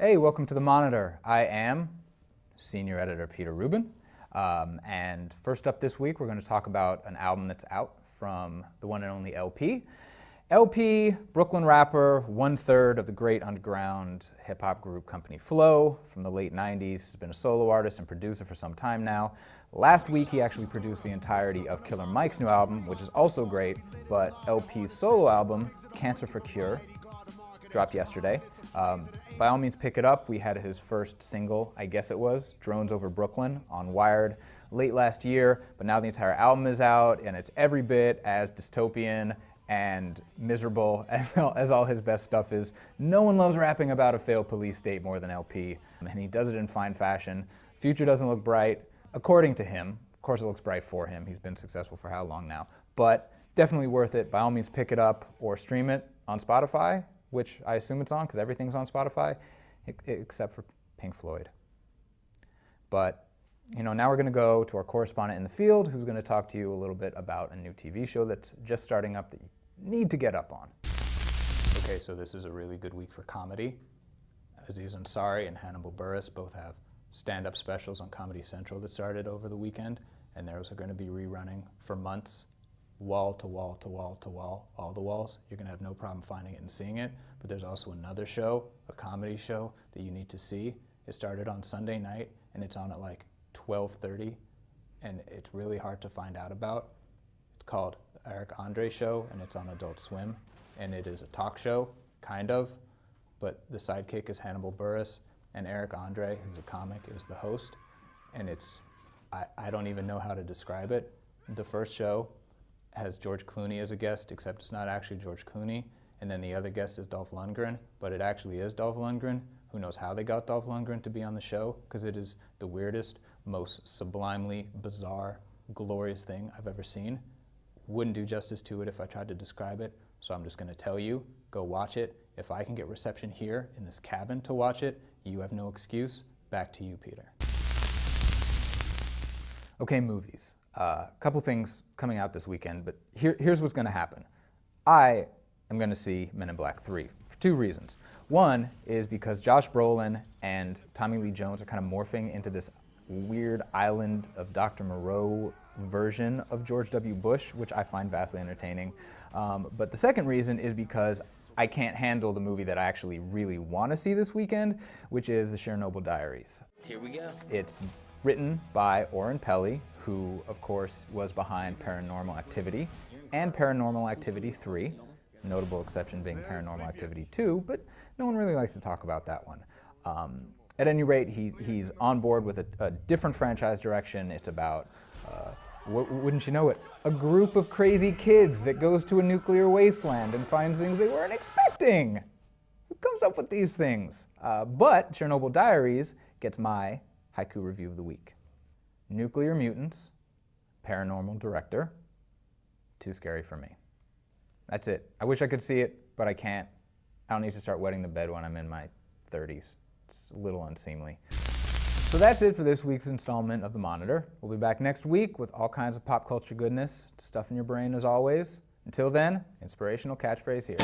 Hey, welcome to The Monitor. I am Senior Editor Peter Rubin. And first up this week, we're going to talk about an album that's out from the one and only LP. LP, Brooklyn rapper, one-third of the great underground hip-hop group Company Flow from the late 90s. He's been a solo artist and producer for some time now. Last week, he actually produced the entirety of Killer Mike's new album, which is also great, but LP's solo album, Cancer for Cure, dropped yesterday. By all means, pick it up. We had his first single, I guess it was, Drones Over Brooklyn, on Wired late last year, but now the entire album is out, and it's every bit as dystopian and miserable as all his best stuff is. No one loves rapping about a failed police state more than LP, and he does it in fine fashion. Future doesn't look bright, according to him. Of course it looks bright for him. He's been successful for how long now? But definitely worth it. By all means, pick it up or stream it on Spotify, which I assume it's on because everything's on Spotify, except for Pink Floyd. But, now we're going to go to our correspondent in the field, who's going to talk to you a little bit about a new TV show that's just starting up that you need to get up on. Okay, so this is a really good week for comedy. Aziz Ansari and Hannibal Buress both have stand-up specials on Comedy Central that started over the weekend, and those are going to be rerunning for months. Wall to wall to wall to wall, all the walls. You're going to have no problem finding it and seeing it. But there's also another show, a comedy show, that you need to see. It started on Sunday night, and it's on at like 12:30, and it's really hard to find out about. It's called Eric Andre Show, and it's on Adult Swim, and it is a talk show, kind of, but the sidekick is Hannibal Buress, and Eric Andre, who's a comic, is the host, and I don't even know how to describe it. The first show has George Clooney as a guest, except it's not actually George Clooney. And then the other guest is Dolph Lundgren, but it actually is Dolph Lundgren. Who knows how they got Dolph Lundgren to be on the show, because it is the weirdest, most sublimely bizarre, glorious thing I've ever seen. Wouldn't do justice to it if I tried to describe it, so I'm just going to tell you, go watch it. If I can get reception here in this cabin to watch it, you have no excuse. Back to you, Peter. Okay, movies. A couple things coming out this weekend, but here's what's going to happen. I am going to see Men in Black 3 for two reasons. One is because Josh Brolin and Tommy Lee Jones are kind of morphing into this weird island of Dr. Moreau version of George W. Bush, which I find vastly entertaining. But the second reason is because I can't handle the movie that I actually really want to see this weekend, which is the Chernobyl Diaries. Here we go. It's written by Oren Peli, who, of course, was behind Paranormal Activity and Paranormal Activity 3, notable exception being Paranormal Activity 2, but no one really likes to talk about that one. At any rate, he's on board with a different franchise direction. It's about, wouldn't you know it, a group of crazy kids that goes to a nuclear wasteland and finds things they weren't expecting. Who comes up with these things? But Chernobyl Diaries gets my Haiku review of the week. Nuclear mutants, paranormal director, too scary for me. That's it. I wish I could see it, but I can't. I don't need to start wetting the bed when I'm in my 30s. It's a little unseemly. So that's it for this week's installment of The Monitor. We'll be back next week with all kinds of pop culture goodness to stuff in your brain as always. Until then, inspirational catchphrase here.